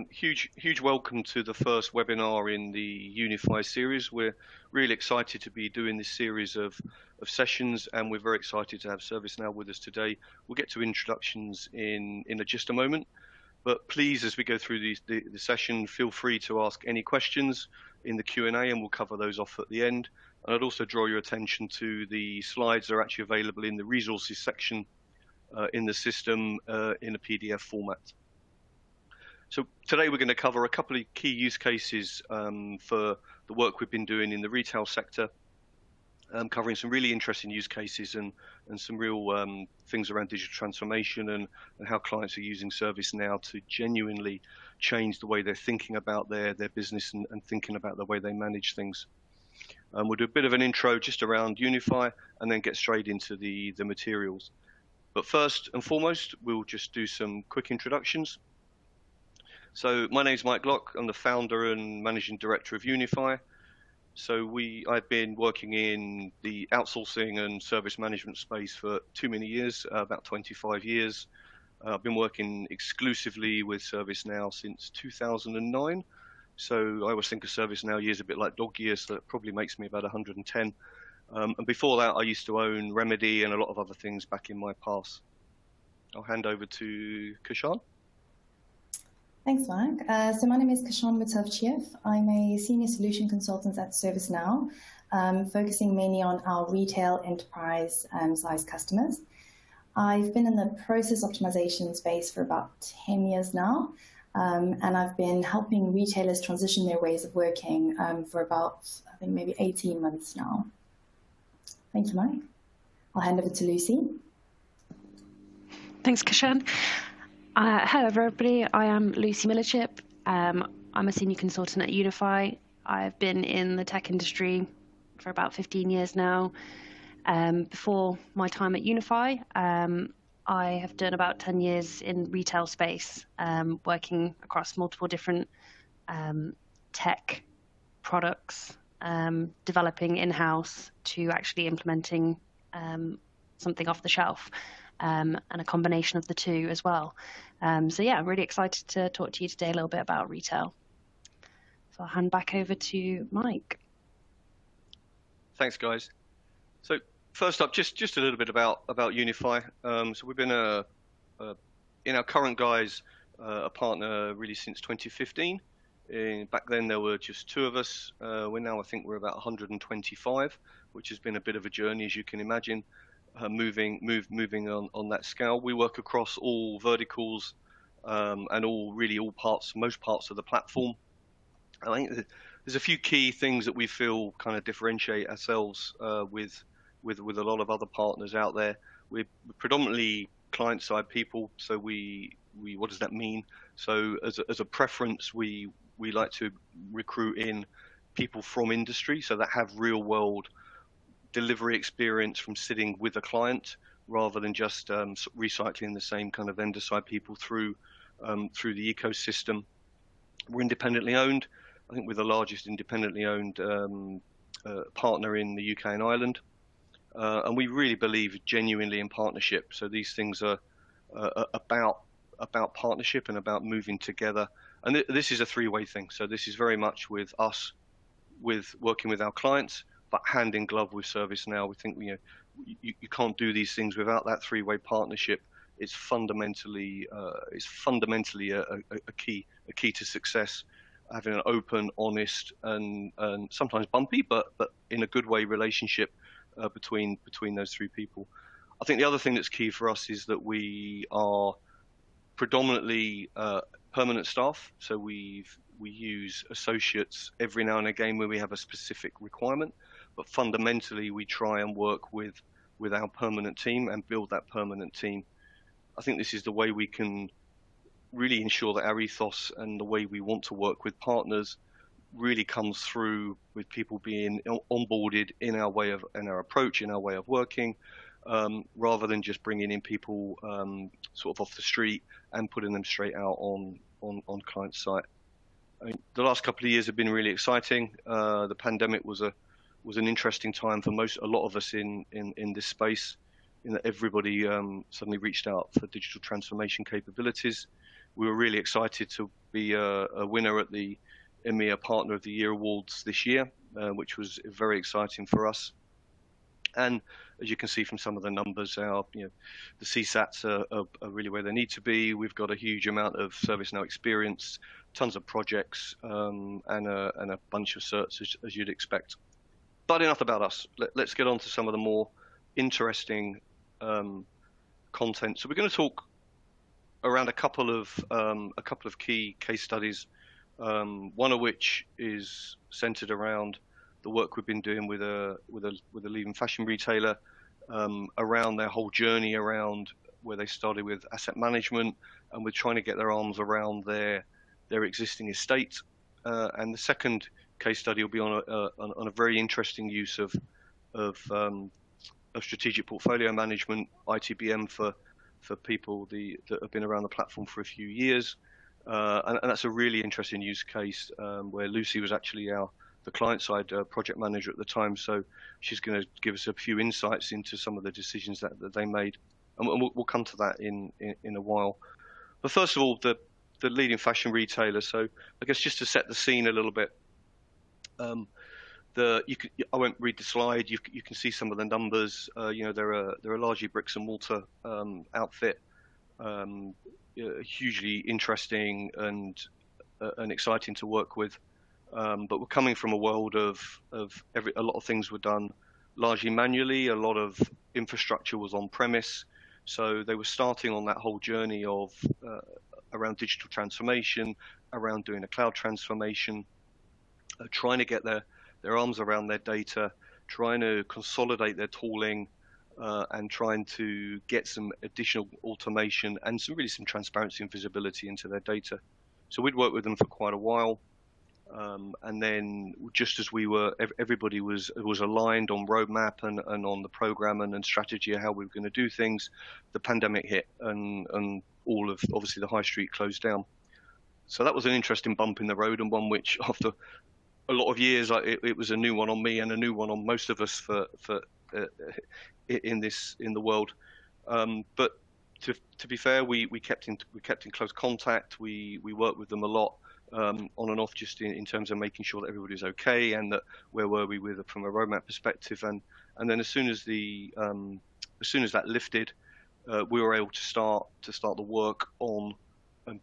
Huge welcome to the first webinar in the Unify series. We're really excited to be doing this series of sessions, and we're very excited to have ServiceNow with us today. We'll get to introductions in just a moment, but please, as we go through the session, feel free to ask any questions in the Q&A, and we'll cover those off at the end. And I'd also draw your attention to the slides that are actually available in the resources section in the system in a PDF format. So today we're going to cover a couple of key use cases for the work we've been doing in the retail sector, covering some really interesting use cases and some real things around digital transformation and how clients are using ServiceNow to genuinely change the way they're thinking about their business and thinking about the way they manage things. We'll do a bit of an intro just around Unify and then get straight into the materials. But first and foremost, we'll just do some quick introductions. So my name is Mike Glock. I'm the founder and managing director of Unify. So I've been working in the outsourcing and service management space for too many years, about 25 years. I've been working exclusively with ServiceNow since 2009. So I always think of ServiceNow years a bit like dog years, so it probably makes me about 110. And before that, I used to own Remedy and a lot of other things back in my past. I'll hand over to Kashan. Thanks, Mike. So my name is Kashan Mutavchiev. I'm a senior solution consultant at ServiceNow, focusing mainly on our retail enterprise size customers. I've been in the process optimization space for about 10 years now, and I've been helping retailers transition their ways of working for about, I think, maybe 18 months now. Thank you, Mike. I'll hand over to Lucy. Thanks, Kashan. Hello, everybody. I am Lucy Millerchip. I'm a senior consultant at Unify. I've been in the tech industry for about 15 years now. Before my time at Unify, I have done about 10 years in retail space, working across multiple different tech products, developing in-house to actually implementing something off the shelf. And a combination of the two as well. So yeah, I'm really excited to talk to you today a little bit about retail. So I'll hand back over to Mike. Thanks, guys. So first up, just a little bit about Unify. So we've been in our current guise a partner really since 2015. Back then there were just two of us. We're now, I think we're about 125, which has been a bit of a journey, as you can imagine. Moving on that scale. We work across all verticals and most parts of the platform. I think there's a few key things that we feel kind of differentiate ourselves with a lot of other partners out there. We're predominantly client-side people, so what does that mean? So as a preference, we like to recruit in people from industry, so that have real-world delivery experience from sitting with a client rather than just recycling the same kind of vendor side people through the ecosystem. We're independently owned. I think we're the largest independently owned partner in the UK and Ireland. And we really believe genuinely in partnership. So these things are about partnership and about moving together. And this is a three-way thing. So this is very much with us, with working with our clients, but hand in glove with ServiceNow. We think you can't do these things without that three-way partnership. It's fundamentally a key to success. Having an open, honest, and sometimes bumpy, but in a good way relationship between those three people. I think the other thing that's key for us is that we are predominantly permanent staff. So we use associates every now and again when we have a specific requirement. But fundamentally, we try and work with our permanent team and build that permanent team. I think this is the way we can really ensure that our ethos and the way we want to work with partners really comes through with people being onboarded in our approach, in our way of working, rather than just bringing in people sort of off the street and putting them straight out on client site. I mean, the last couple of years have been really exciting. The pandemic was an interesting time for a lot of us in this space, in that everybody suddenly reached out for digital transformation capabilities. We were really excited to be a winner at the EMEA Partner of the Year Awards this year, which was very exciting for us. And as you can see from some of the numbers, the CSATs are really where they need to be. We've got a huge amount of ServiceNow experience, tons of projects, and a bunch of certs as you'd expect. But enough about us. Let's get on to some of the more interesting content. So we're going to talk around a couple of key case studies. One of which is centered around the work we've been doing with a leading fashion retailer around their whole journey around where they started with asset management, and we're trying to get their arms around their existing estate. And the second case study will be on a very interesting use of strategic portfolio management, ITBM, for people that have been around the platform for a few years. And that's a really interesting use case where Lucy was actually the client-side project manager at the time, so she's going to give us a few insights into some of the decisions that they made, and we'll come to that in a while. But first of all, the leading fashion retailer. So I guess just to set the scene a little bit, I won't read the slide. You can see some of the numbers. They're a largely bricks and mortar outfit. Hugely interesting and exciting to work with. But we're coming from a world of a lot of things were done largely manually. A lot of infrastructure was on premise. So they were starting on that whole journey of around digital transformation, around doing a cloud transformation, trying to get their arms around their data, trying to consolidate their tooling, and trying to get some additional automation and some transparency and visibility into their data. So we'd worked with them for quite a while. And then just as everybody was aligned on roadmap and on the program and strategy of how we were going to do things, the pandemic hit and all of, obviously, the high street closed down. So that was an interesting bump in the road, and one which after a lot of years, it was a new one on me and a new one on most of us in the world. But to be fair, we kept in close contact. We worked with them a lot. On and off, just in terms of making sure that everybody was okay, and that where were we with from a roadmap perspective, and then as soon as that lifted, we were able to start the work on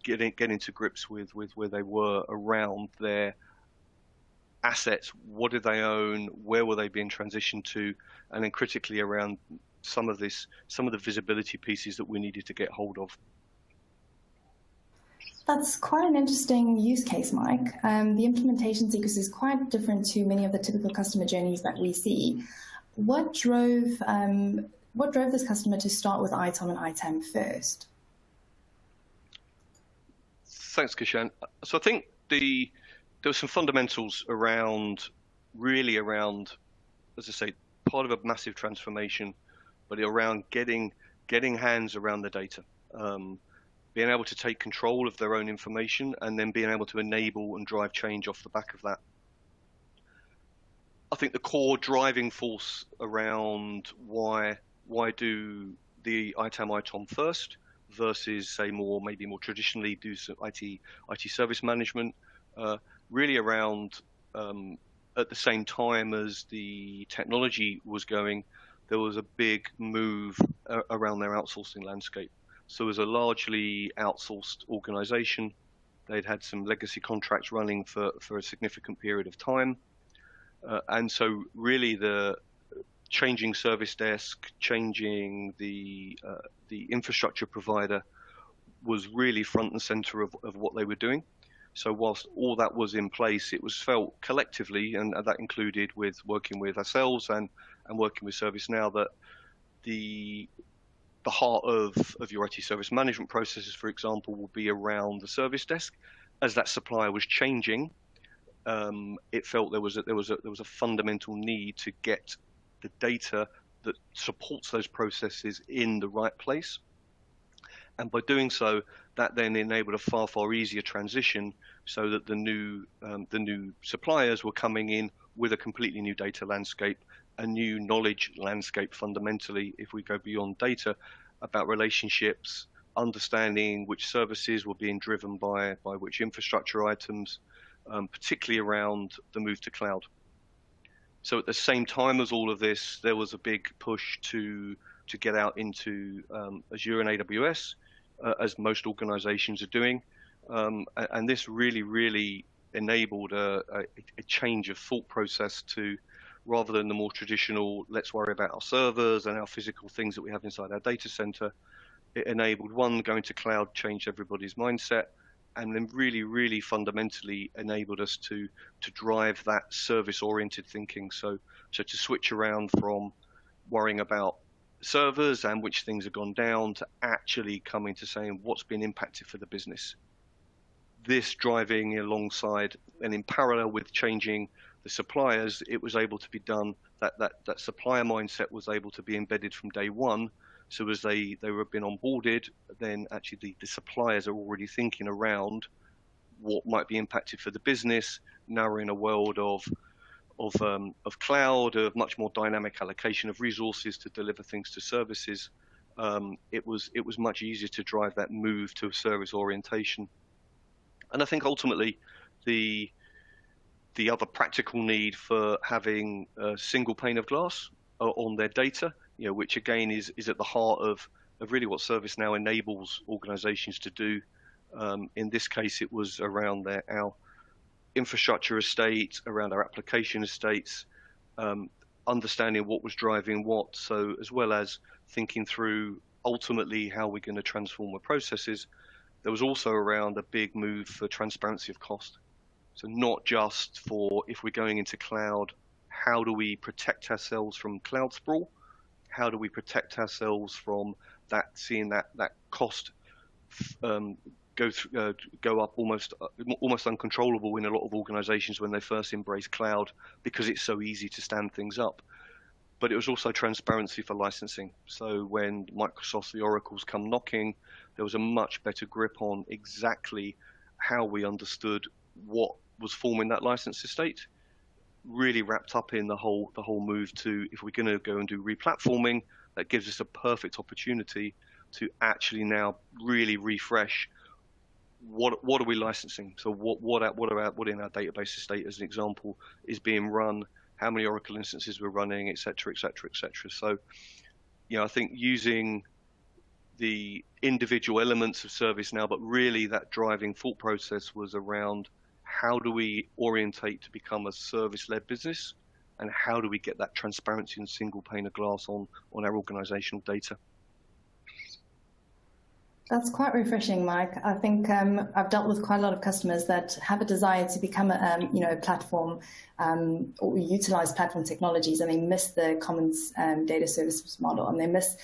getting to grips with where they were around their assets. What did they own? Where were they being transitioned to? And then critically around some of the visibility pieces that we needed to get hold of. That's quite an interesting use case, Mike. The implementation sequence is quite different to many of the typical customer journeys that we see. What drove this customer to start with ITOM and ITAM first? Thanks, Kishan. So I think there were some fundamentals around, as I say, part of a massive transformation, but around getting hands around the data. Being able to take control of their own information, and then being able to enable and drive change off the back of that. I think the core driving force around why do the ITAM ITOM first versus, say, maybe more traditionally do some IT service management, really around at the same time as the technology was going, there was a big move around their outsourcing landscape. So it was a largely outsourced organization. They'd had some legacy contracts running for a significant period of time. And so really the changing service desk, changing the infrastructure provider was really front and center of what they were doing. So whilst all that was in place, it was felt collectively, and that included with working with ourselves and working with ServiceNow, that the heart of your IT service management processes, for example, will be around the service desk. As that supplier was changing, it felt there was a fundamental need to get the data that supports those processes in the right place. And by doing so, that then enabled a far easier transition, so that the new suppliers were coming in with a completely new data landscape, a new knowledge landscape fundamentally, if we go beyond data, about relationships, understanding which services were being driven by which infrastructure items, particularly around the move to cloud. So at the same time as all of this, there was a big push to get out into Azure and AWS, as most organizations are doing. And this really enabled a change of thought process to, rather than the more traditional, let's worry about our servers and our physical things that we have inside our data center, it enabled, one, going to cloud changed everybody's mindset, and then really fundamentally enabled us to drive that service-oriented thinking. So to switch around from worrying about servers and which things have gone down to actually coming to saying what's been impacted for the business. This driving alongside and in parallel with changing the suppliers, it was able to be done, that supplier mindset was able to be embedded from day one. So as they were been onboarded, then actually the suppliers are already thinking around what might be impacted for the business. Now we're in a world of cloud, of much more dynamic allocation of resources to deliver things to services. It was much easier to drive that move to a service orientation. And I think ultimately the other practical need for having a single pane of glass on their data, which again is at the heart of really what ServiceNow enables organizations to do. In this case, it was around our infrastructure estate, around our application estates, understanding what was driving what. So as well as thinking through ultimately how we're going to transform the processes, there was also around a big move for transparency of cost. So not just for, if we're going into cloud, how do we protect ourselves from cloud sprawl? How do we protect ourselves from seeing that cost go up almost uncontrollable in a lot of organizations when they first embrace cloud, because it's so easy to stand things up. But it was also transparency for licensing. So when Microsoft, the Oracles come knocking, there was a much better grip on exactly how we understood what was forming that license estate, really wrapped up in the whole move to, if we're going to go and do replatforming, that gives us a perfect opportunity to actually now really refresh what are we licensing. So what in our database estate, as an example, is being run, how many Oracle instances we're running, et cetera. So I think using the individual elements of ServiceNow, but really that driving thought process was around how do we orientate to become a service-led business, and how do we get that transparency and single pane of glass on our organizational data. That's quite refreshing, Mike. I think I've dealt with quite a lot of customers that have a desire to become a platform or utilize platform technologies, and they miss the commons data services model, and they miss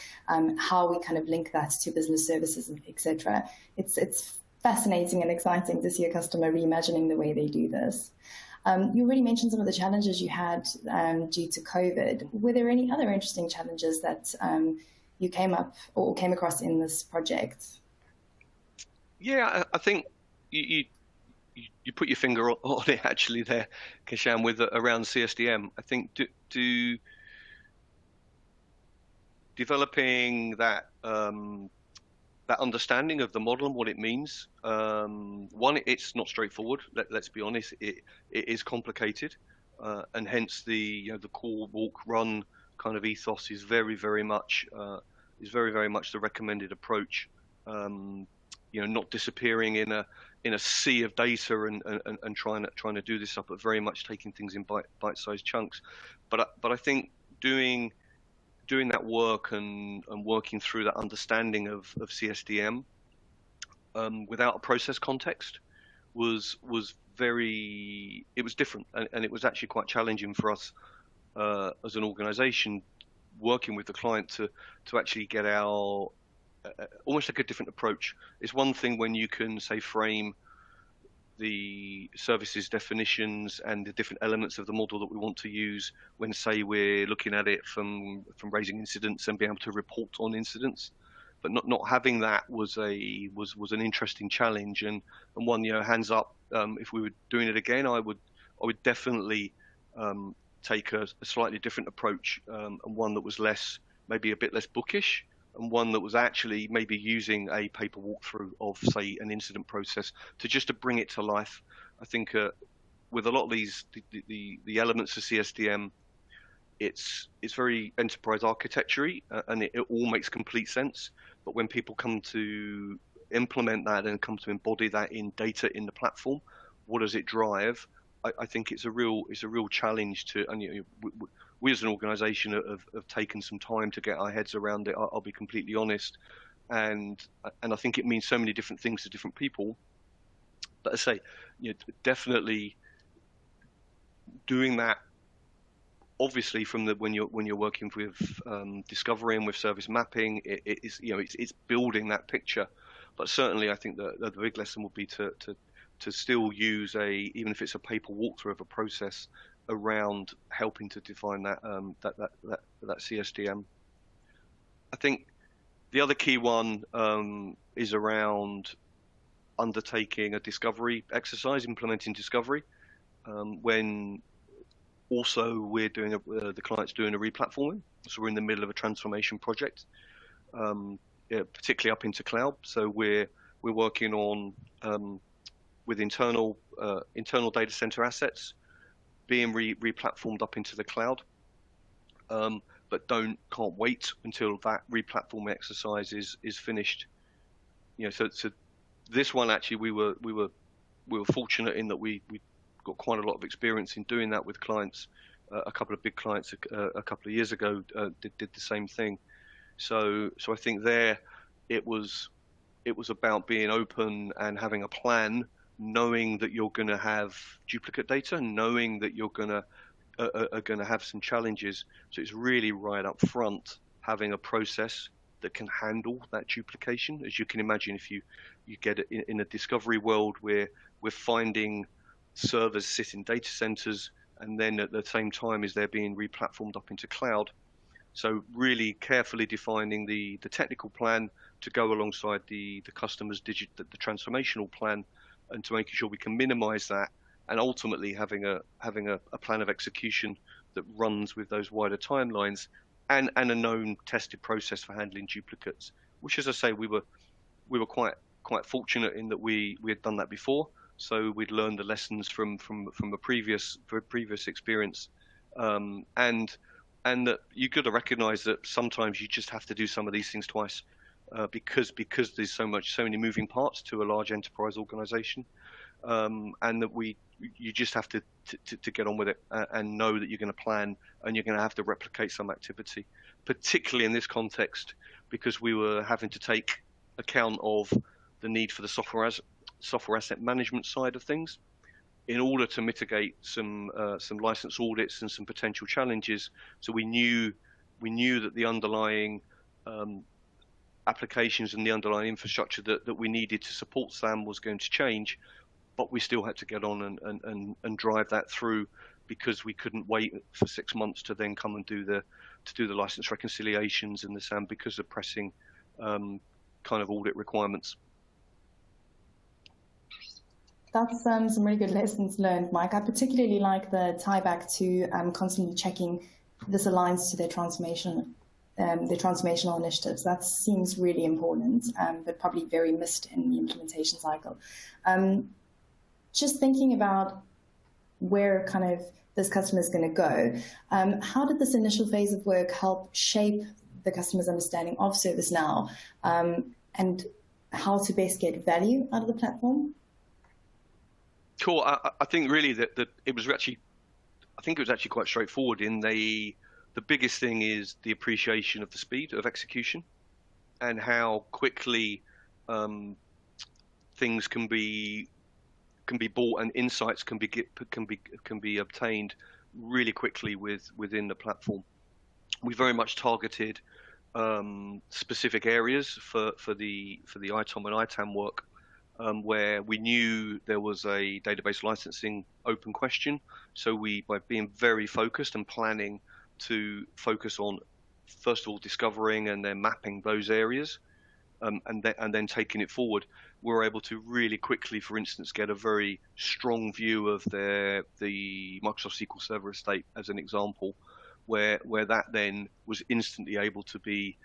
how we kind of link that to business services, etc. It's fascinating and exciting to see a customer reimagining the way they do this. You already mentioned some of the challenges you had due to COVID. Were there any other interesting challenges that you came across in this project? Yeah, I think you put your finger on it actually there, Kishan, with around CSDM. I think developing that that understanding of the model and what it means. One, it's not straightforward. Let's be honest, it is complicated, and hence the core walk run kind of ethos is very much the recommended approach. Not disappearing in a sea of data and trying to do this up, but very much taking things in bite-sized chunks. But I think doing that work and working through that understanding of CSDM without a process context was different, and it was actually quite challenging for us as an organization, working with the client to actually get our almost like a different approach. It's one thing when you can say frame the services definitions and the different elements of the model that we want to use when, say, we're looking at it from raising incidents and being able to report on incidents. But not having that was an interesting challenge, and one, hands up, if we were doing it again, I would definitely take a slightly different approach, and one that was maybe a bit less bookish, and one that was actually maybe using a paper walkthrough of, say, an incident process to bring it to life. I think with a lot of these the elements of CSDM, it's very enterprise architecture-y, and it all makes complete sense. But when people come to implement that and come to embody that in data in the platform, what does it drive? I think it's a real challenge to, and we as an organisation have taken some time to get our heads around it. I'll be completely honest, and I think it means so many different things to different people. But I say, definitely doing that. Obviously, from when you're working with discovery and with service mapping, it's building that picture. But certainly, I think the big lesson would be to still use even if it's a paper walkthrough of a process around helping to define that CSDM. I think the other key one is around undertaking a discovery exercise, implementing discovery, when also we're doing the client's doing a replatforming, so we're in the middle of a transformation project, particularly up into cloud. So we're working on with internal data center assets being replatformed up into the cloud, but can't wait until that replatforming exercise is finished. So this one actually we were fortunate in that we got quite a lot of experience in doing that with clients. A couple of big clients a couple of years ago did the same thing. So I think there it was about being open and having a plan, knowing that you're going to have duplicate data, knowing that you're are going to have some challenges. So it's really right up front having a process that can handle that duplication. As you can imagine, if you get it in a discovery world where we're finding servers sit in data centers, and then at the same time as they're being replatformed up into cloud. So really carefully defining the technical plan to go alongside the customer's the transformational plan, and to making sure we can minimize that, and ultimately having a plan of execution that runs with those wider timelines, and a known tested process for handling duplicates. Which, as I say, we were quite fortunate in that we had done that before. So we'd learned the lessons from a previous experience, and that you've got to recognise that sometimes you just have to do some of these things twice, because there's so many moving parts to a large enterprise organisation, and that you just have to get on with it, and know that you're going to plan and you're going to have to replicate some activity, particularly in this context, because we were having to take account of the need for the software asset management side of things in order to mitigate some license audits and some potential challenges. So we knew that the underlying applications and the underlying infrastructure that we needed to support SAM was going to change, but we still had to get on and drive that through, because we couldn't wait for 6 months to then come and do the license reconciliations in the SAM because of pressing kind of audit requirements. That's some really good lessons learned, Mike. I particularly like the tie back to constantly checking this aligns to their transformational initiatives. That seems really important, but probably very missed in the implementation cycle. Just thinking about where kind of this customer is going to go, how did this initial phase of work help shape the customer's understanding of ServiceNow, and how to best get value out of the platform? Cool. I think really that it was actually quite straightforward. In the biggest thing is the appreciation of the speed of execution, and how quickly things can be bought, and insights can be obtained really quickly within the platform. We very much targeted specific areas for the ITOM and ITAM work, where we knew there was a database licensing open question. So by being very focused and planning to focus on, first of all, discovering and then mapping those areas, and then taking it forward, we're able to really quickly, for instance, get a very strong view of the Microsoft SQL Server estate, as an example, where that then was instantly able to be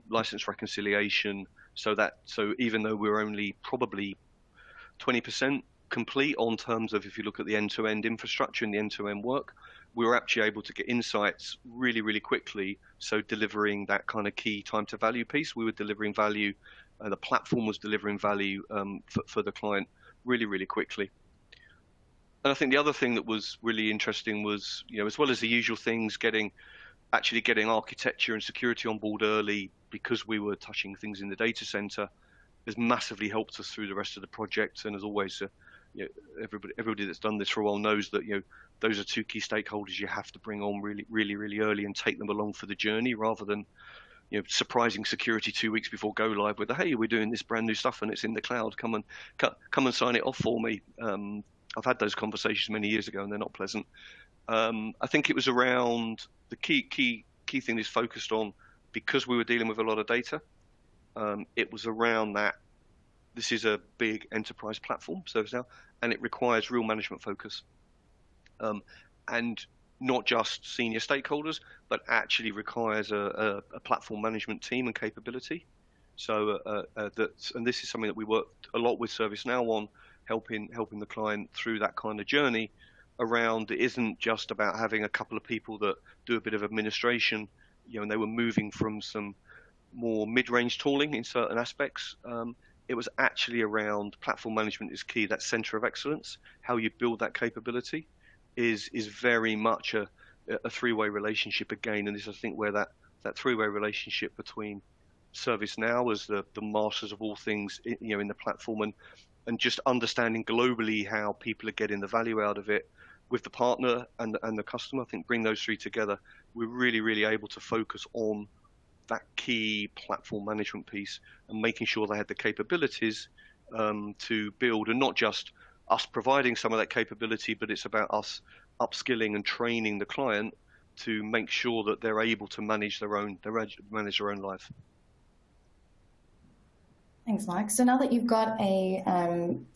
license reconciliation, so even though we're only probably 20% complete on terms of, if you look at the end-to-end infrastructure and the end-to-end work, we were actually able to get insights really, really quickly. So delivering that kind of key time to value piece, we were delivering value, the platform was delivering value for the client really, really quickly. And I think the other thing that was really interesting was, as well as the usual things, actually getting architecture and security on board early, because we were touching things in the data center, has massively helped us through the rest of the project. And as always, everybody that's done this for a while knows that those are two key stakeholders you have to bring on really, really, really early and take them along for the journey, rather than surprising security 2 weeks before go live with hey, we're doing this brand new stuff and it's in the cloud. Come and sign it off for me. I've had those conversations many years ago and they're not pleasant. I think it was around the key thing is focused on, because we were dealing with a lot of data. It was around that this is a big enterprise platform, ServiceNow, and it requires real management focus. And not just senior stakeholders, but actually requires a platform management team and capability. So and this is something that we worked a lot with ServiceNow on, helping the client through that kind of journey. Around, it isn't just about having a couple of people that do a bit of administration, and they were moving from some more mid-range tooling in certain aspects. It was actually around platform management is key. That center of excellence, how you build that capability, is very much a three-way relationship again. And this is, I think, where that three-way relationship between ServiceNow as the masters of all things, in the platform, and just understanding globally how people are getting the value out of it with the partner and the customer. I think bring those three together, we're really, really able to focus on that key platform management piece and making sure they had the capabilities to build, and not just us providing some of that capability, but it's about us upskilling and training the client to make sure that they're able to manage their own life. Thanks, Mike. So now that you've got a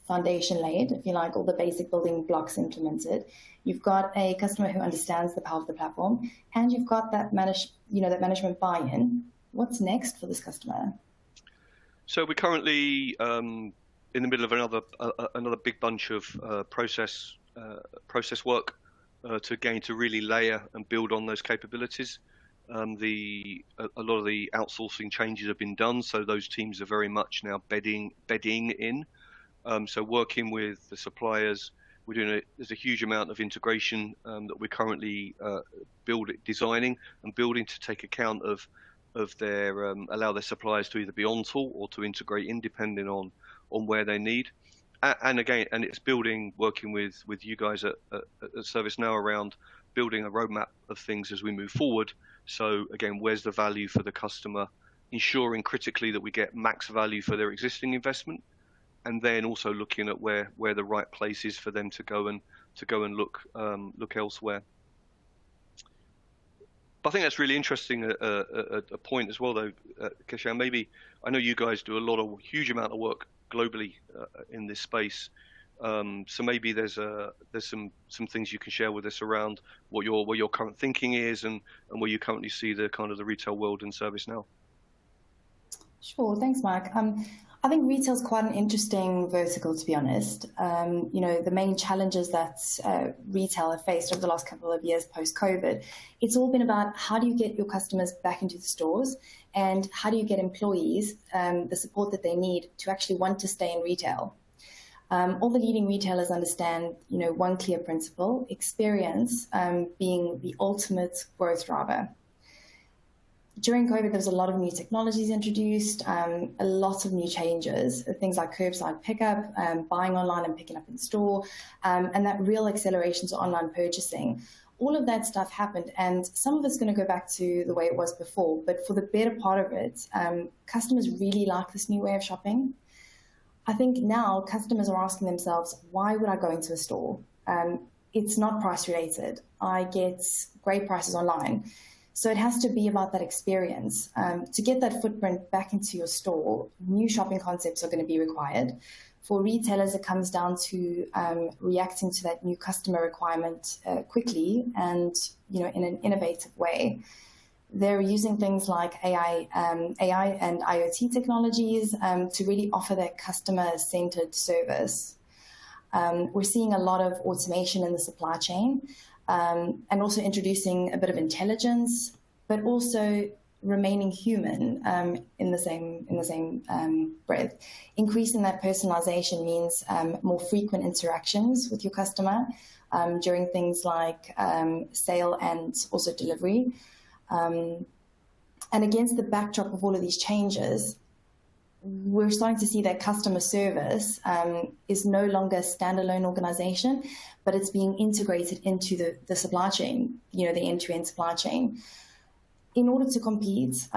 foundation laid, if you like, all the basic building blocks implemented, you've got a customer who understands the power of the platform, and you've got that management buy-in. What's next for this customer? So we're currently in the middle of another big bunch of process work to really layer and build on those capabilities. A lot of the outsourcing changes have been done, so those teams are very much now bedding in. So working with the suppliers, there's a huge amount of integration that we're currently designing and building to take account of their allow their suppliers to either be on tool or to integrate in, depending on where they need. And it's working with you guys at ServiceNow around building a roadmap of things as we move forward. So again, where's the value for the customer, ensuring critically that we get max value for their existing investment, and then also looking at where the right place is for them to go and look elsewhere. But I think that's really interesting a point as well, though, Kishan. Maybe I know you guys do a huge amount of work globally in this space. So maybe there's some things you can share with us around what your current thinking is and where you currently see the kind of the retail world and ServiceNow. Sure, thanks, Mike. I think retail is quite an interesting vertical, to be honest. The main challenges that retail have faced over the last couple of years post-COVID, it's all been about how do you get your customers back into the stores, and how do you get employees the support that they need to actually want to stay in retail. All the leading retailers understand, one clear principle: experience being the ultimate growth driver. During COVID, there was a lot of new technologies introduced, a lot of new changes, things like curbside pickup, buying online and picking up in store, and that real acceleration to online purchasing. All of that stuff happened, and some of it's going to go back to the way it was before, but for the better part of it, customers really like this new way of shopping. I think now customers are asking themselves, why would I go into a store? It's not price related. I get great prices online. So it has to be about that experience. To get that footprint back into your store, new shopping concepts are going to be required. For retailers, it comes down to reacting to that new customer requirement quickly and in an innovative way. They're using things like AI and IoT technologies to really offer that customer-centered service. We're seeing a lot of automation in the supply chain, and also introducing a bit of intelligence, but also remaining human in the same breath. Increasing that personalization means more frequent interactions with your customer during things like sale and also delivery. And against the backdrop of all of these changes, we're starting to see that customer service is no longer a standalone organization, but it's being integrated into the supply chain, the end-to-end supply chain. In order to compete,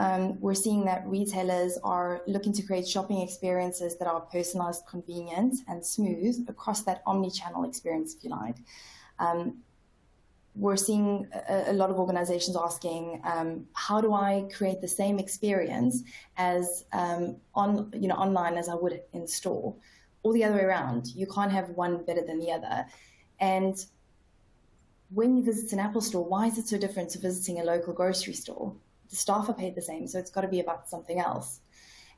we're seeing that retailers are looking to create shopping experiences that are personalized, convenient, and smooth across that omni-channel experience, if you like. We're seeing a lot of organizations asking, how do I create the same experience as online as I would in store, or the other way around? You can't have one better than the other. And when you visit an Apple store, why is it so different to visiting a local grocery store? The staff are paid the same, so it's got to be about something else.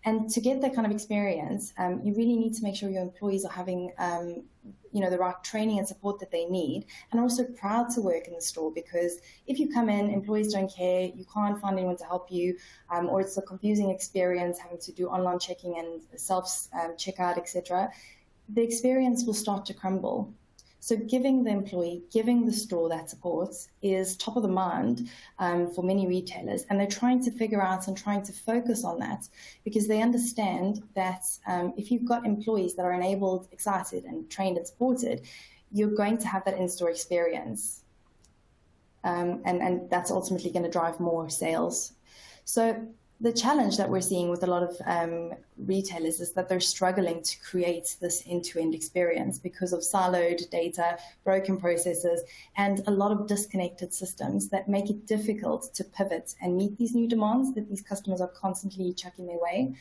And to get that kind of experience, you really need to make sure your employees are having the right training and support that they need, and are also proud to work in the store, because if you come in, employees don't care, you can't find anyone to help you, or it's a confusing experience having to do online checking and self-checkout, etc., the experience will start to crumble. So giving the employee, giving the store that support is top of the mind for many retailers. And they're trying to figure out and trying to focus on that, because they understand that if you've got employees that are enabled, excited, and trained and supported, you're going to have that in-store experience. And that's ultimately going to drive more sales. So the challenge that we're seeing with a lot of retailers is that they're struggling to create this end-to-end experience because of siloed data, broken processes, and a lot of disconnected systems that make it difficult to pivot and meet these new demands that these customers are constantly chucking their way.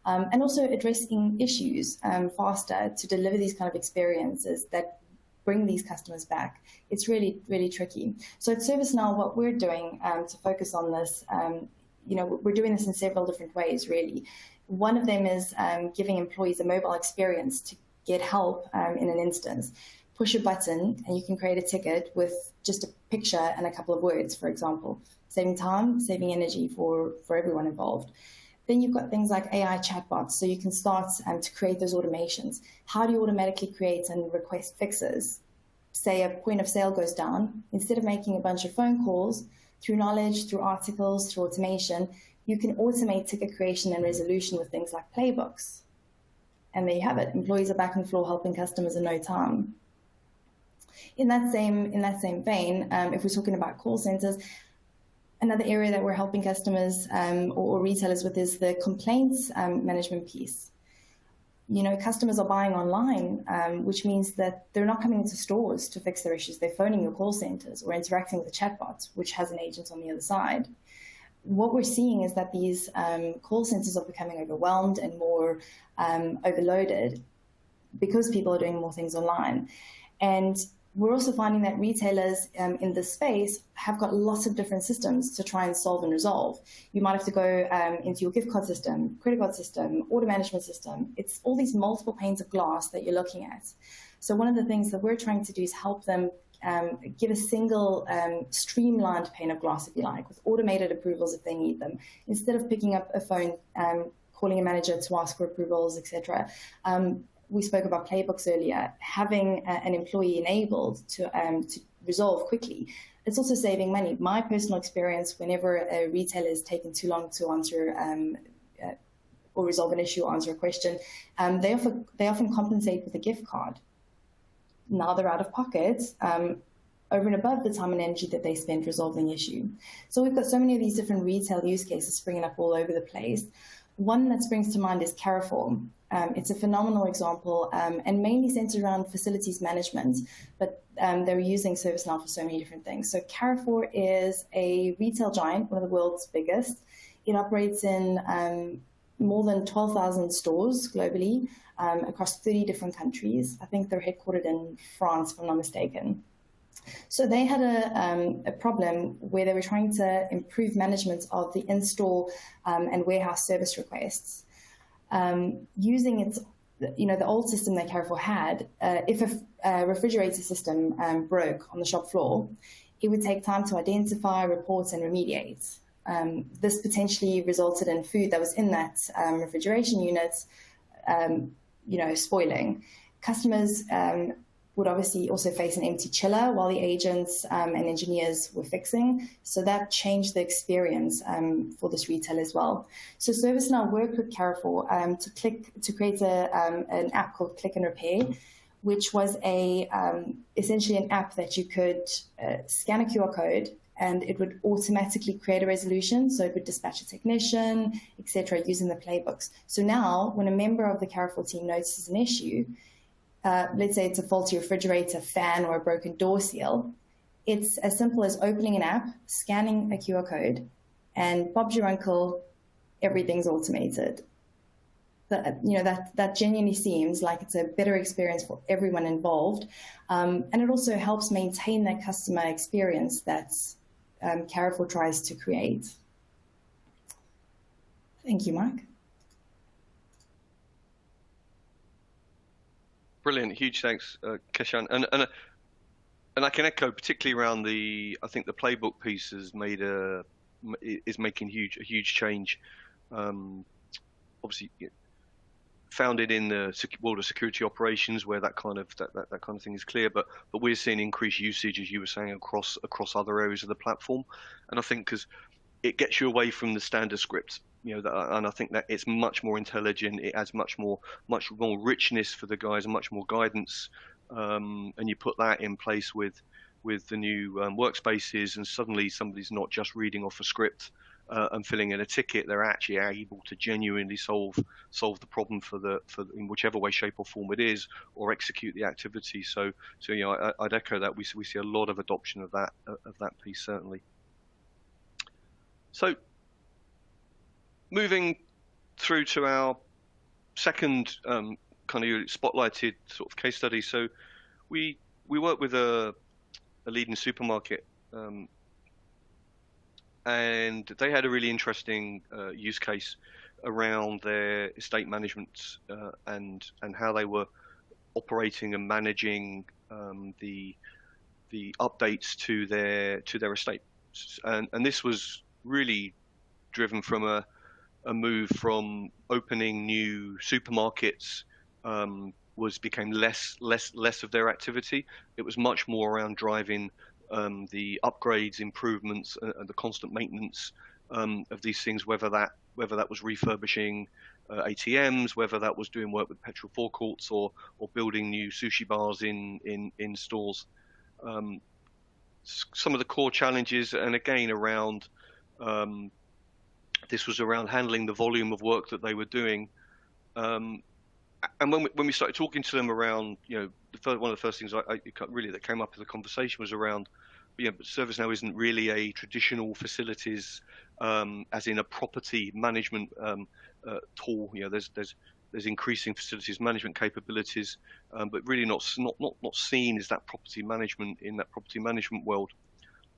And also addressing issues faster to deliver these kind of experiences that bring these customers back. It's really, really tricky. So at ServiceNow, what we're doing to focus on this, we're doing this in several different ways, really. One of them is giving employees a mobile experience to get help in an instance. Push a button and you can create a ticket with just a picture and a couple of words, for example. Saving time, saving energy for everyone involved. Then you've got things like AI chatbots, so you can start to create those automations. How do you automatically create and request fixes? Say a point of sale goes down, instead of making a bunch of phone calls, through knowledge, through articles, through automation, you can automate ticket creation and resolution with things like playbooks. And there you have it. Employees are back on the floor helping customers in no time. In that same vein, if we're talking about call centers, another area that we're helping customers or retailers with is the complaints management piece. Customers are buying online, which means that they're not coming into stores to fix their issues. They're phoning your call centers or interacting with a chatbot, which has an agent on the other side. What we're seeing is that these call centers are becoming overwhelmed and more overloaded because people are doing more things online. And we're also finding that retailers in this space have got lots of different systems to try and solve and resolve. You might have to go into your gift card system, credit card system, order management system. It's all these multiple panes of glass that you're looking at. So one of the things that we're trying to do is help them give a single streamlined pane of glass, if you like, with automated approvals if they need them, instead of picking up a phone, calling a manager to ask for approvals, etc. We spoke about playbooks earlier. Having an employee enabled to resolve quickly, it's also saving money. My personal experience, whenever a retailer is taking too long to answer or resolve an issue or answer a question, they often compensate with a gift card. Now they're out of pocket over and above the time and energy that they spent resolving the issue. So we've got so many of these different retail use cases springing up all over the place. One that springs to mind is Carrefour. It's a phenomenal example and mainly centered around facilities management, but they're using ServiceNow for so many different things. So Carrefour is a retail giant, one of the world's biggest. It operates in more than 12,000 stores globally across 30 different countries. I think they're headquartered in France, if I'm not mistaken. So they had a problem where they were trying to improve management of the in-store and warehouse service requests. Using its, the old system that Carrefour had, if a refrigerator system broke on the shop floor, it would take time to identify, report, and remediate. This potentially resulted in food that was in that refrigeration unit, spoiling. Customers would obviously also face an empty chiller while the agents and engineers were fixing. So that changed the experience for this retail as well. So ServiceNow worked with Carrefour to create an app called Click and Repair, which was essentially an app that you could scan a QR code and it would automatically create a resolution. So it would dispatch a technician, etc., using the playbooks. So now when a member of the Carrefour team notices an issue, let's say it's a faulty refrigerator, fan, or a broken door seal, it's as simple as opening an app, scanning a QR code, and Bob's your uncle, everything's automated. That genuinely seems like it's a better experience for everyone involved. And it also helps maintain that customer experience that Carrefour tries to create. Thank you, Mark. Brilliant, huge thanks, Keshan. And I can echo, particularly around I think the playbook piece is making a huge change. Obviously, founded in the world of security operations, where that kind of thing is clear, but we're seeing increased usage, as you were saying, across other areas of the platform, and I think because it gets you away from the standard scripts, and I think that it's much more intelligent. It adds much more richness for the guys and much more guidance, and you put that in place with the new workspaces, and suddenly somebody's not just reading off a script and filling in a ticket. They're actually able to genuinely solve the problem for in whichever way, shape, or form it is, or execute the activity. So I'd echo that. We see a lot of adoption of that piece, certainly. So moving through to our second kind of spotlighted sort of case study. So we work with a leading supermarket, and they had a really interesting use case around their estate management and how they were operating and managing the updates to their estate, and this was really driven from a move from opening new supermarkets became less of their activity. It was much more around driving the upgrades, improvements, and the constant maintenance of these things, whether that was refurbishing ATMs, whether that was doing work with petrol forecourts, or building new sushi bars in stores. Some of the core challenges, and again around this was around handling the volume of work that they were doing. And when we started talking to them around, one of the first things that came up in the conversation was around, but ServiceNow isn't really a traditional facilities, as in a property management tool. There's increasing facilities management capabilities, but really not seen as that property management in that property management world.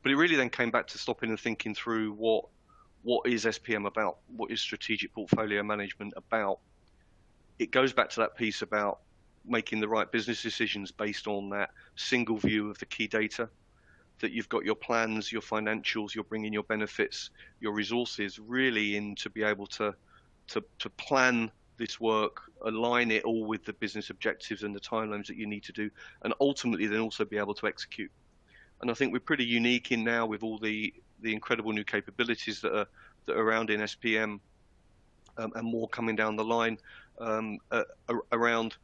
But it really then came back to stopping and thinking through what is SPM about? What is strategic portfolio management about? It goes back to that piece about making the right business decisions based on that single view of the key data, that you've got your plans, your financials, you're bringing your benefits, your resources really in to be able to plan this work, align it all with the business objectives and the timelines that you need to do, and ultimately then also be able to execute. And I think we're pretty unique in now with all the incredible new capabilities that are around in SPM, and more coming down the line around.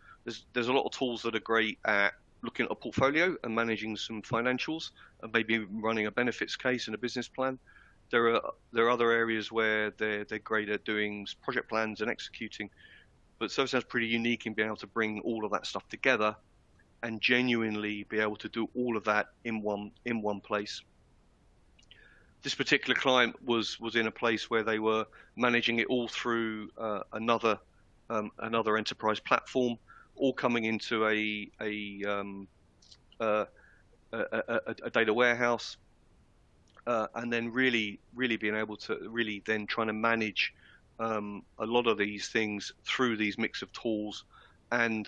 There's a lot of tools that are great at looking at a portfolio and managing some financials and maybe running a benefits case and a business plan. There are other areas where they're great at doing project plans and executing, but ServiceNow is pretty unique in being able to bring all of that stuff together and genuinely be able to do all of that in one place. This particular client was in a place where they were managing it all through another enterprise platform, all coming into a data warehouse, and then really being able to really then trying to manage a lot of these things through these mix of tools and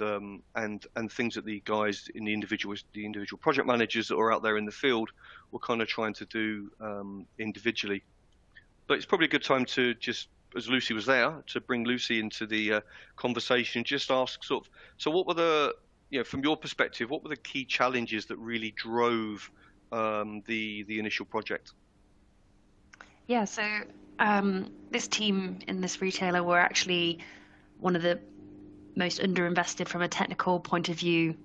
things that the guys in the individual project managers that are out there in the field were kind of trying to do individually. But it's probably a good time to just, as Lucy was there, to bring Lucy into the conversation. Just ask sort of, so what were the, from your perspective, what were the key challenges that really drove the initial project? Yeah, so this team in this retailer were actually one of the most underinvested from a technical point of view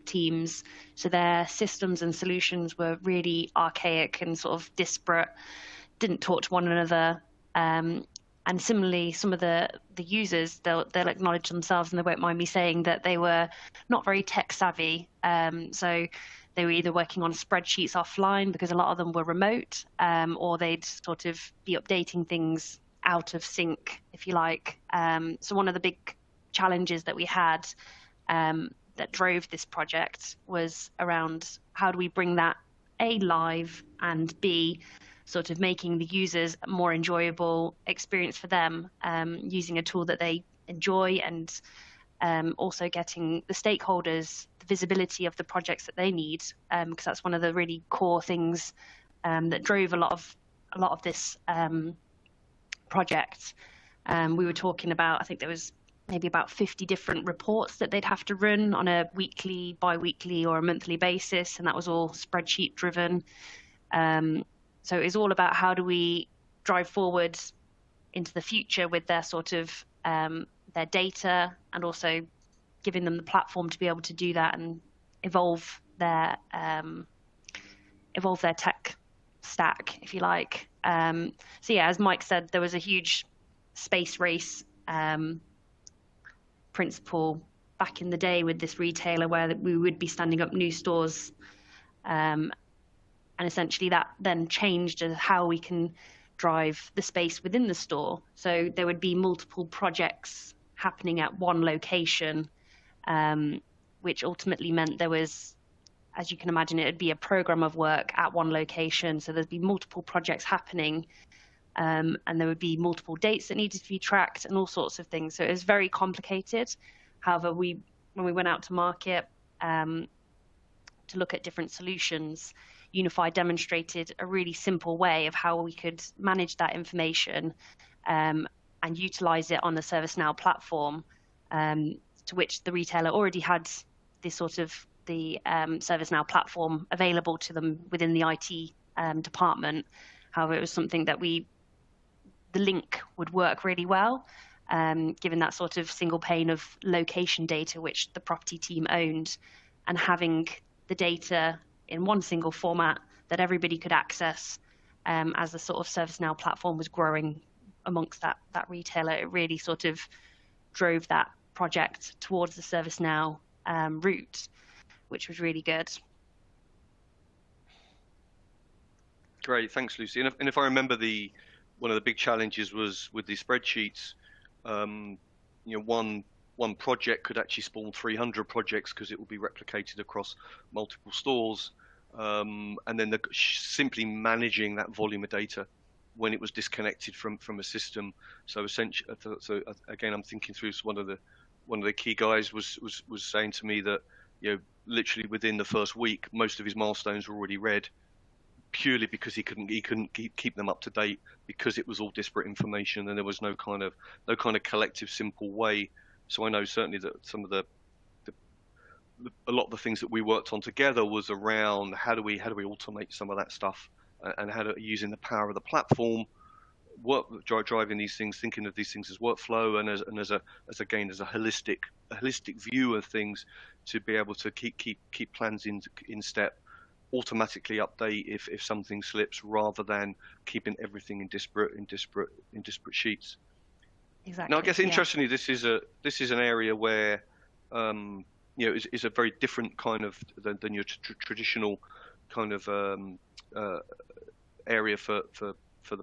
teams. So their systems and solutions were really archaic and sort of disparate, didn't talk to one another. And similarly, some of the users, they'll acknowledge themselves, and they won't mind me saying that they were not very tech savvy. So they were either working on spreadsheets offline because a lot of them were remote, or they'd sort of be updating things out of sync, if you like. So one of the big challenges that we had that drove this project was around how do we bring that A, live, and B, sort of making the users a more enjoyable experience for them, using a tool that they enjoy, and also getting the stakeholders the visibility of the projects that they need, because that's one of the really core things that drove a lot of this project. We were talking about, I think there was maybe about 50 different reports that they'd have to run on a weekly, bi-weekly, or a monthly basis, and that was all spreadsheet driven. So it's all about how do we drive forward into the future with their sort of their data, and also giving them the platform to be able to do that and evolve their tech stack, if you like. So yeah, as Mike said, there was a huge space race principle back in the day with this retailer, where we would be standing up new stores, and essentially that then changed how we can drive the space within the store. So there would be multiple projects happening at one location, which ultimately meant there was, as you can imagine, it would be a program of work at one location. So there'd be multiple projects happening, and there would be multiple dates that needed to be tracked and all sorts of things. So it was very complicated. However, when we went out to market to look at different solutions, Unifii demonstrated a really simple way of how we could manage that information and utilize it on the ServiceNow platform, to which the retailer already had this sort of the ServiceNow platform available to them within the IT department. However, it was something that the link would work really well, given that sort of single pane of location data which the property team owned, and having the data in one single format that everybody could access. As the sort of ServiceNow platform was growing amongst that retailer, it really sort of drove that project towards the ServiceNow route, which was really good. Great, thanks, Lucy. And if I remember, one of the big challenges was with the spreadsheets. One project could actually spawn 300 projects because it will be replicated across multiple stores, and then simply managing that volume of data when it was disconnected from a system. So essentially, again, I'm thinking through one of the key guys was saying to me that literally within the first week, most of his milestones were already read, purely because he couldn't keep them up to date, because it was all disparate information and there was no kind of collective simple way. So I know certainly that some of a lot of the things that we worked on together was around how do we automate some of that stuff, and how to, using the power of the platform, driving these things, thinking of these things as workflow and as a holistic view of things, to be able to keep plans in step, automatically update if something slips, rather than keeping everything in disparate sheets. Exactly. Now, I guess interestingly, this is an area where is a very different kind of than your traditional kind of area for the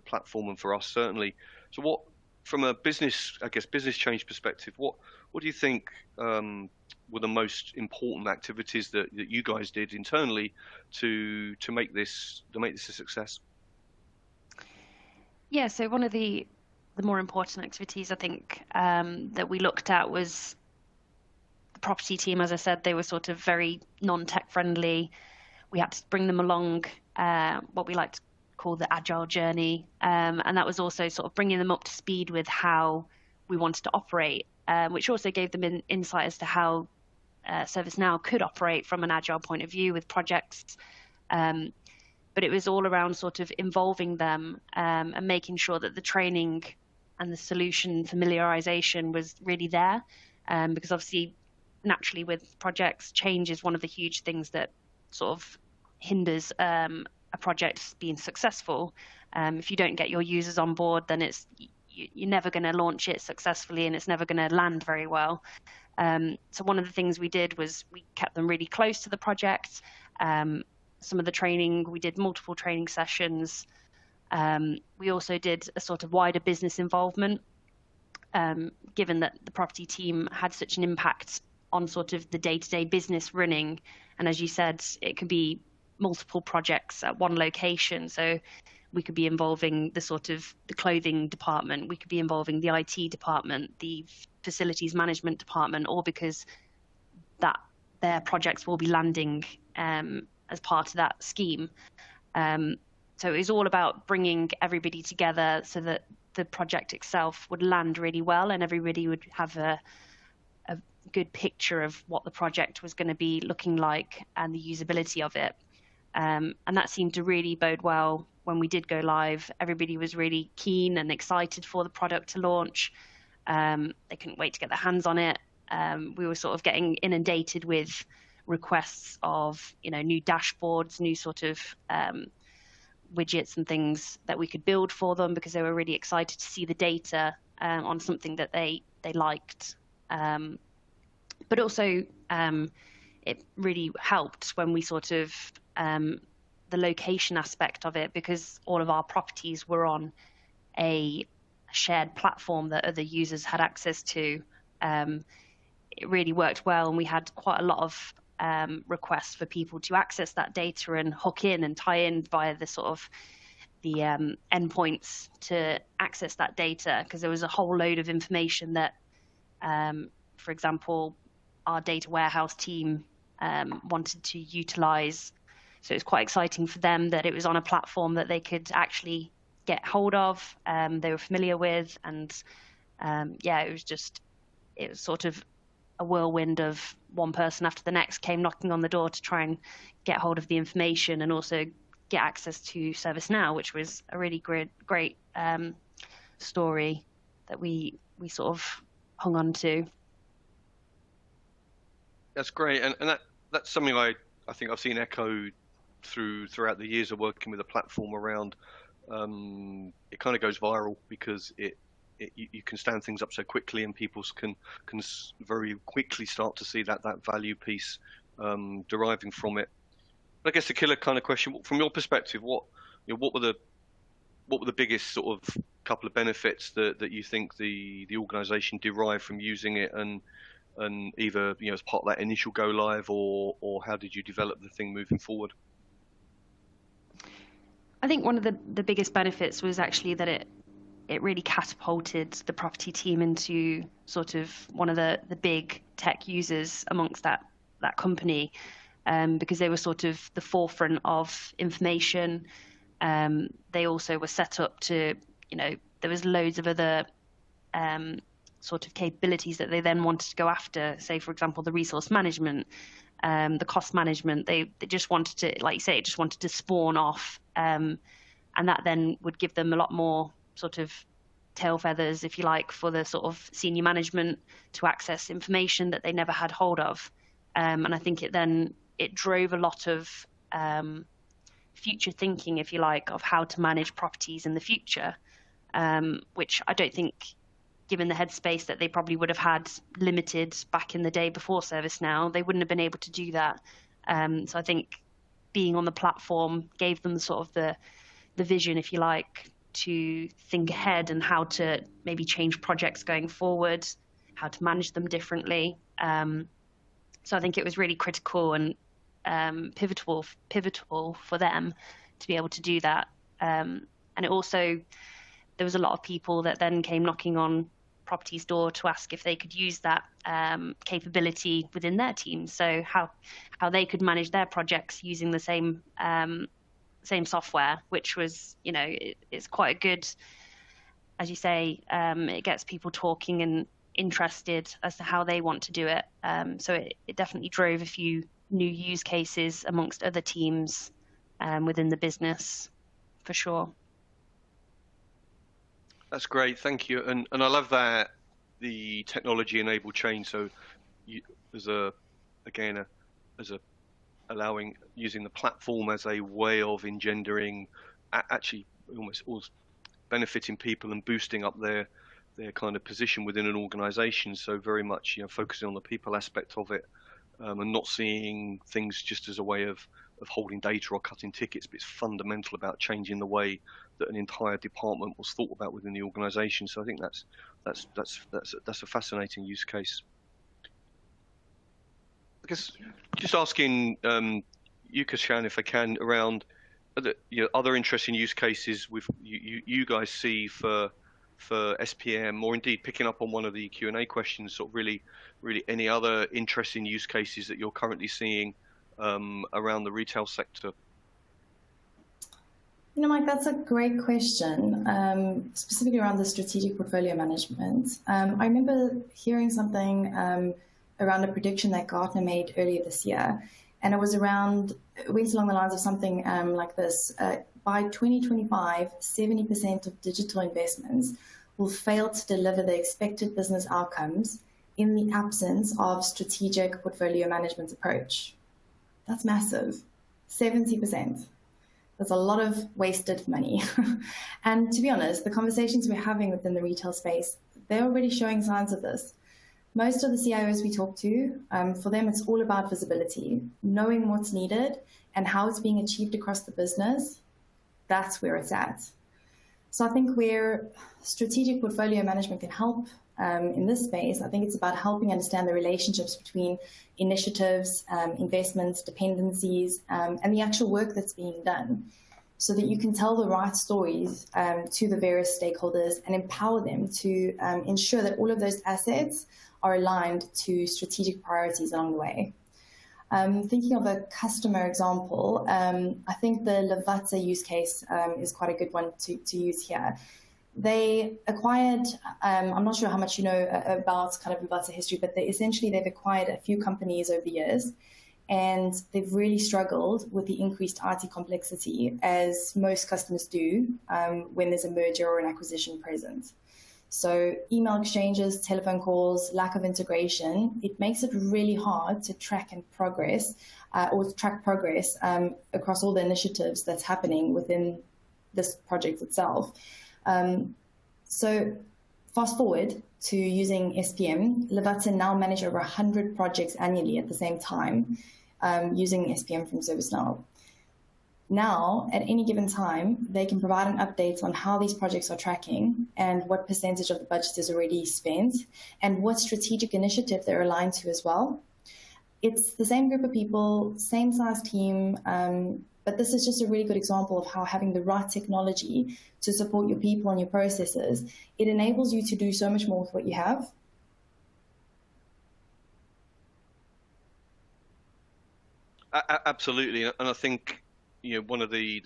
platform, and for us certainly. So from a business, I guess, business change perspective, what do you think were the most important activities that you guys did internally to make this a success? Yeah, so one of the more important activities I think that we looked at was the property team. As I said, they were sort of very non-tech friendly. We had to bring them along what we like to call the agile journey, and that was also sort of bringing them up to speed with how we wanted to operate, which also gave them insight as to how ServiceNow could operate from an agile point of view with projects. But it was all around sort of involving them and making sure that the training and the solution familiarization was really there, because obviously naturally with projects, change is one of the huge things that sort of hinders a project being successful. If you don't get your users on board, then you're never going to launch it successfully, and it's never going to land very well. So one of the things we did was we kept them really close to the project. Some of the training, we did multiple training sessions. We also did a sort of wider business involvement, given that the property team had such an impact on sort of the day-to-day business running. And as you said, it could be multiple projects at one location. So we could be involving the clothing department, we could be involving the IT department, the facilities management department, or because that their projects will be landing as part of that scheme. So it was all about bringing everybody together so that the project itself would land really well and everybody would have a good picture of what the project was going to be looking like and the usability of it. And that seemed to really bode well when we did go live. Everybody was really keen and excited for the product to launch. They couldn't wait to get their hands on it. We were sort of getting inundated with requests of, new dashboards, new sort of widgets and things that we could build for them, because they were really excited to see the data on something that they liked. But also it really helped when we sort of the location aspect of it, because all of our properties were on a shared platform that other users had access to. It really worked well, and we had quite a lot of requests for people to access that data and hook in and tie in via the sort of the endpoints to access that data, because there was a whole load of information that, for example, our data warehouse team wanted to utilize. So it was quite exciting for them that it was on a platform that they could actually get hold of, they were familiar with, and it was sort of a whirlwind of one person after the next came knocking on the door to try and get hold of the information and also get access to ServiceNow, which was a really great story that we sort of hung on to. That's great, and that's something I think I've seen echoed throughout the years of working with a platform around. It kind of goes viral because you can stand things up so quickly, and people can very quickly start to see that value piece deriving from it. But I guess the killer kind of question from your perspective, what were the biggest sort of couple of benefits that you think the organization derived from using it, and either as part of that initial go live, or how did you develop the thing moving forward? I think one of the biggest benefits was actually that it really catapulted the property team into sort of one of the big tech users amongst that company, because they were sort of the forefront of information. They also were set up to, there was loads of other sort of capabilities that they then wanted to go after. Say, for example, the resource management, the cost management. They just wanted to, like you say, just wanted to spawn off, and that then would give them a lot more sort of tail feathers, if you like, for the sort of senior management to access information that they never had hold of. And I think it drove a lot of future thinking, if you like, of how to manage properties in the future, which I don't think, given the headspace that they probably would have had limited back in the day before ServiceNow, they wouldn't have been able to do that. So I think being on the platform gave them sort of the vision, if you like, to think ahead and how to maybe change projects going forward, how to manage them differently. So I think it was really critical and pivotal for them to be able to do that. And it also, there was a lot of people that then came knocking on property's door to ask if they could use that capability within their team. So how they could manage their projects using the same software, which was, it's quite a good, as you say, it gets people talking and interested as to how they want to do it. So it definitely drove a few new use cases amongst other teams within the business, for sure. That's great, thank you. And I love that the technology enabled change. So allowing using the platform as a way of engendering, actually almost benefiting people and boosting up their kind of position within an organization. So very much, focusing on the people aspect of it, and not seeing things just as a way of holding data or cutting tickets, but it's fundamental about changing the way that an entire department was thought about within the organization. So I think that's a fascinating use case. I guess just asking you, Kashan, if I can, around other interesting use cases with you guys see for SPM, or indeed picking up on one of the Q&A questions, sort of really any other interesting use cases that you're currently seeing around the retail sector? Mike, that's a great question, specifically around the strategic portfolio management. I remember hearing something around a prediction that Gartner made earlier this year, and it went along the lines of something like this. By 2025, 70% of digital investments will fail to deliver the expected business outcomes in the absence of strategic portfolio management approach. That's massive, 70%. There's a lot of wasted money. And to be honest, the conversations we're having within the retail space, they're already showing signs of this. Most of the CIOs we talk to, for them, it's all about visibility, knowing what's needed and how it's being achieved across the business. That's where it's at. So I think where strategic portfolio management can help in this space, I think it's about helping understand the relationships between initiatives, investments, dependencies, and the actual work that's being done, so that you can tell the right stories to the various stakeholders and empower them to ensure that all of those assets are aligned to strategic priorities along the way. Thinking of a customer example, I think the Lavazza use case is quite a good one to use here. They acquired, I'm not sure how much you know about kind of Lavazza history, but they've acquired a few companies over the years, and they've really struggled with the increased IT complexity, as most customers do when there's a merger or an acquisition present. So email exchanges, telephone calls, lack of integration, it makes it really hard to track progress across all the initiatives that's happening within this project itself. So fast forward to using SPM, Lavazza now manage over 100 projects annually at the same time using SPM from ServiceNow. Now, at any given time, they can provide an update on how these projects are tracking and what percentage of the budget is already spent and what strategic initiative they're aligned to as well. It's the same group of people, same size team, but this is just a really good example of how having the right technology to support your people and your processes, it enables you to do so much more with what you have. Absolutely, and I think one of the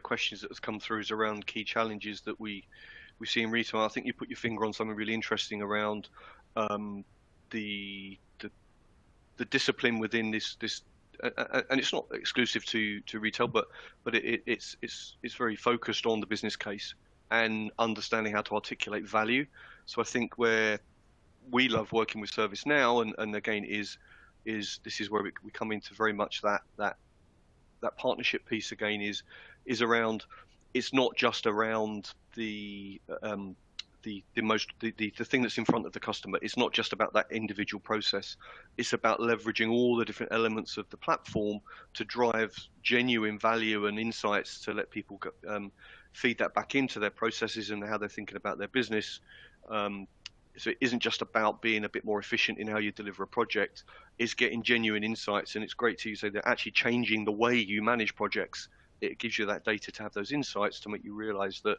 questions that has come through is around key challenges that we see in retail. I think you put your finger on something really interesting around the discipline within this, and it's not exclusive to retail, but it's very focused on the business case and understanding how to articulate value. So I think where we love working with ServiceNow, and again this is where we come into very much that partnership piece again is around. It's not just around the thing that's in front of the customer. It's not just about that individual process. It's about leveraging all the different elements of the platform to drive genuine value and insights to let people feed that back into their processes and how they're thinking about their business. So it isn't just about being a bit more efficient in how you deliver a project, it's getting genuine insights. And it's great to say they're actually changing the way you manage projects. It gives you that data to have those insights to make you realize that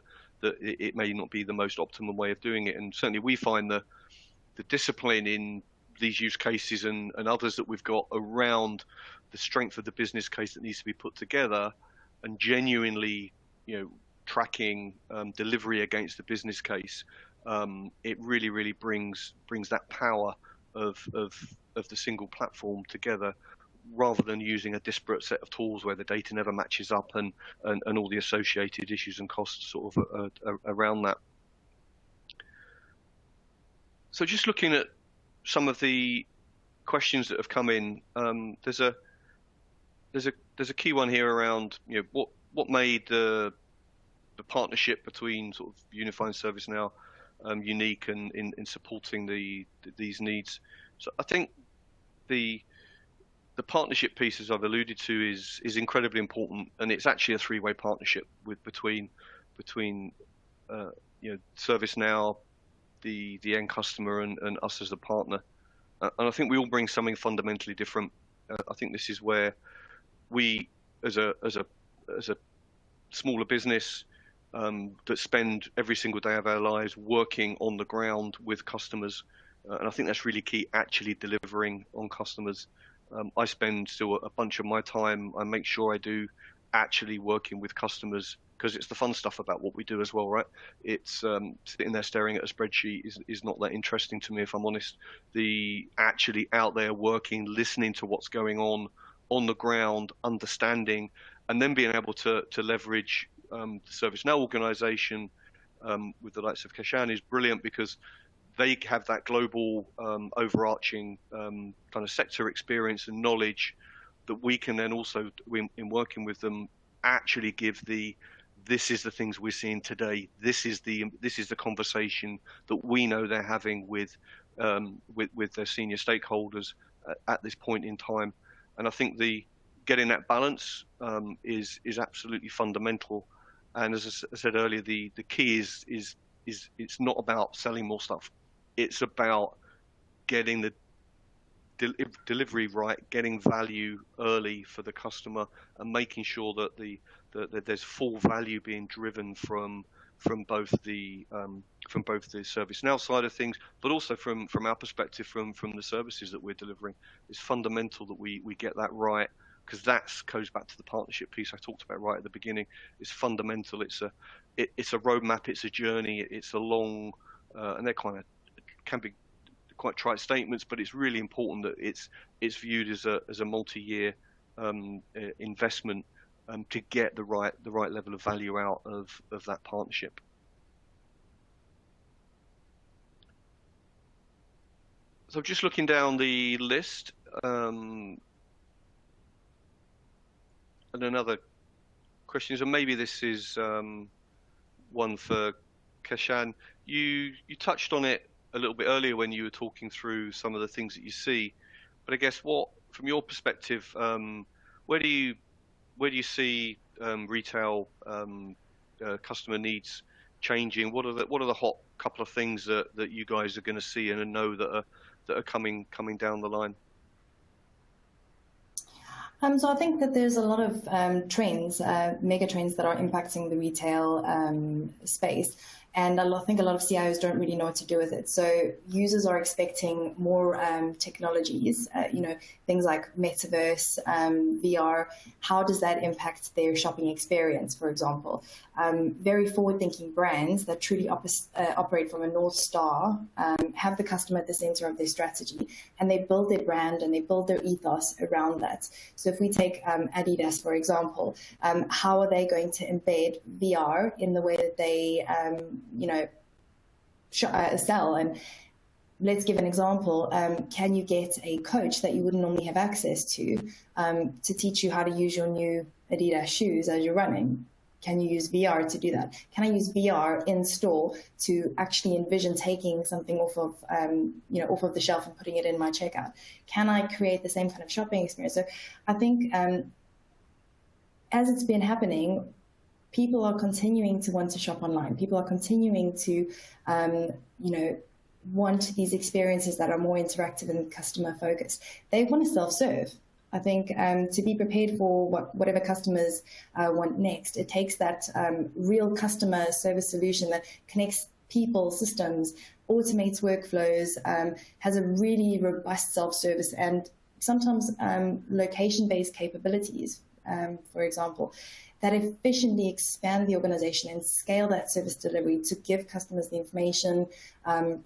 it may not be the most optimum way of doing it. And certainly we find the discipline in these use cases and others that we've got around the strength of the business case that needs to be put together, and genuinely, tracking delivery against the business case. It really brings that power of the single platform together, rather than using a disparate set of tools where the data never matches up and all the associated issues and costs sort of around that. So just looking at some of the questions that have come in, there's a key one here around what made the partnership between sort of Unifii and ServiceNow unique and in supporting these needs. So I think the partnership piece, as I've alluded to, is incredibly important, and it's actually a three-way partnership between ServiceNow, the end customer, and us as the partner. And I think we all bring something fundamentally different. I think this is where we, as a smaller business that spend every single day of our lives working on the ground with customers, and I think that's really key, actually delivering on customers. I spend still a bunch of my time, I make sure I do, actually working with customers, because it's the fun stuff about what we do as well, right? It's sitting there staring at a spreadsheet is not that interesting to me, if I'm honest. The actually out there working, listening to what's going on the ground, understanding, and then being able to leverage the ServiceNow organization with the likes of Kashan is brilliant, because they have that global overarching kind of sector experience and knowledge that we can then also, in working with them, actually give this is the things we're seeing today. This is the conversation that we know they're having with their senior stakeholders at this point in time. And I think getting that balance is absolutely fundamental. And as I said earlier, the key is it's not about selling more stuff. It's about getting the delivery right, getting value early for the customer, and making sure that that there's full value being driven from both the ServiceNow side of things, but also from our perspective, from the services that we're delivering. It's fundamental that we get that right, because that goes back to the partnership piece I talked about right at the beginning. It's fundamental. It's a roadmap. It's a journey. It's a long, and they're can be quite trite statements, but it's really important that it's viewed as a multi-year investment to get the right level of value out of that partnership. So just looking down the list, and another question is, and maybe this is one for Kashan. You touched on it a little bit earlier when you were talking through some of the things that you see, but I guess from your perspective, where do you see retail customer needs changing? What are the hot couple of things that you guys are going to see and know that are coming down the line? So I think that there's a lot of trends, mega trends that are impacting the retail space. And I think a lot of CIOs don't really know what to do with it. So users are expecting more technologies, things like metaverse, VR. How does that impact their shopping experience, for example? Very forward-thinking brands that truly operate from a North Star have the customer at the center of their strategy, and they build their brand and they build their ethos around that. So if we take Adidas, for example, how are they going to embed VR in the way that they sell? And let's give an example. Can you get a coach that you wouldn't normally have access to teach you how to use your new Adidas shoes as you're running? Can you use VR to do that? Can I use VR in store to actually envision taking something off of the shelf and putting it in my checkout? Can I create the same kind of shopping experience? So I think as it's been happening, people are continuing to want to shop online. People are continuing to, want these experiences that are more interactive and customer focused. They want to self-serve. I think to be prepared for whatever customers want next, it takes that real customer service solution that connects people, systems, automates workflows, has a really robust self-service and sometimes location-based capabilities, for example, that efficiently expand the organization and scale that service delivery to give customers the information,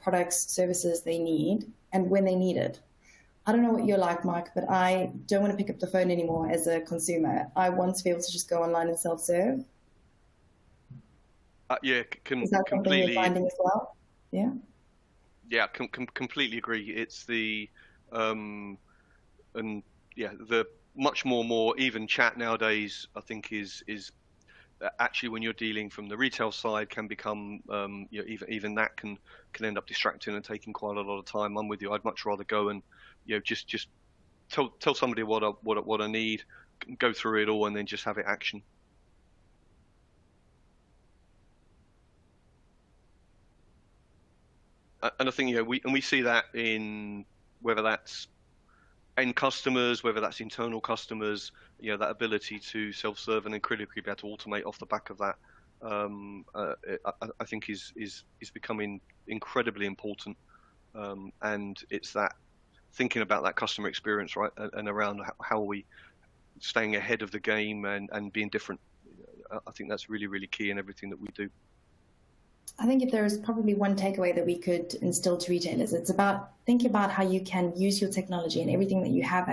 products, services they need, and when they need it. I don't know what you're like, Mike, but I don't want to pick up the phone anymore as a consumer. I want to be able to just go online and self-serve. Yeah, Is that something you're finding as well? Yeah. Yeah, completely agree. It's the the much more even chat nowadays, I think is actually, when you're dealing from the retail side, can become even that can end up distracting and taking quite a lot of time. I'm with you. I'd much rather go and just tell somebody what I need, go through it all, and then just have it action. And I think we see that in whether that's end customers, whether that's internal customers, that ability to self-serve and then critically be able to automate off the back of that, I think is becoming incredibly important. And it's that thinking about that customer experience, right, and around how are we staying ahead of the game and being different. I think that's really, really key in everything that we do. I think if there is probably one takeaway that we could instill to retailers, it's about thinking about how you can use your technology and everything that you have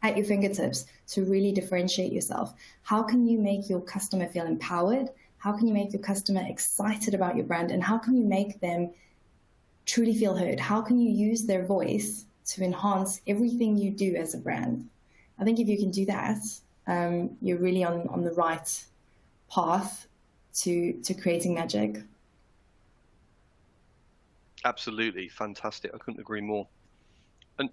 at your fingertips to really differentiate yourself. How can you make your customer feel empowered? How can you make your customer excited about your brand? And how can you make them truly feel heard? How can you use their voice to enhance everything you do as a brand? I think if you can do that, you're really on the right path to creating magic. Absolutely fantastic. I couldn't agree more. And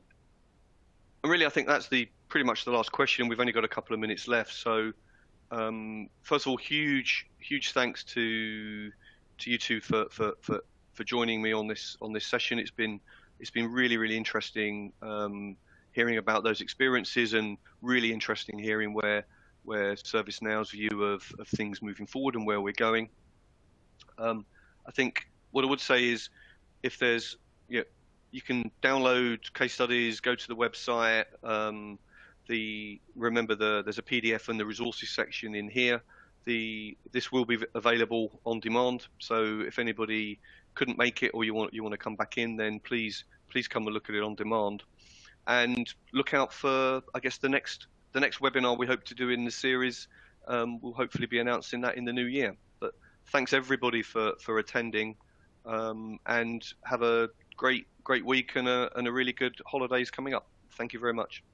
really, I think that's pretty much the last question. We've only got a couple of minutes left. So first of all, huge thanks to you two for joining me on this session. It's been really, really interesting hearing about those experiences, and really interesting hearing where ServiceNow's view of things moving forward and where we're going. I think what I would say is, if there's, you can download case studies, go to the website. Remember there's a PDF in the resources section in here. This will be available on demand. So if anybody couldn't make it, or you want to come back in, then please come and look at it on demand. And look out for, I guess, the next webinar we hope to do in the series. We'll hopefully be announcing that in the new year. But thanks everybody for attending. And have a great week and a really good holidays coming up. Thank you very much.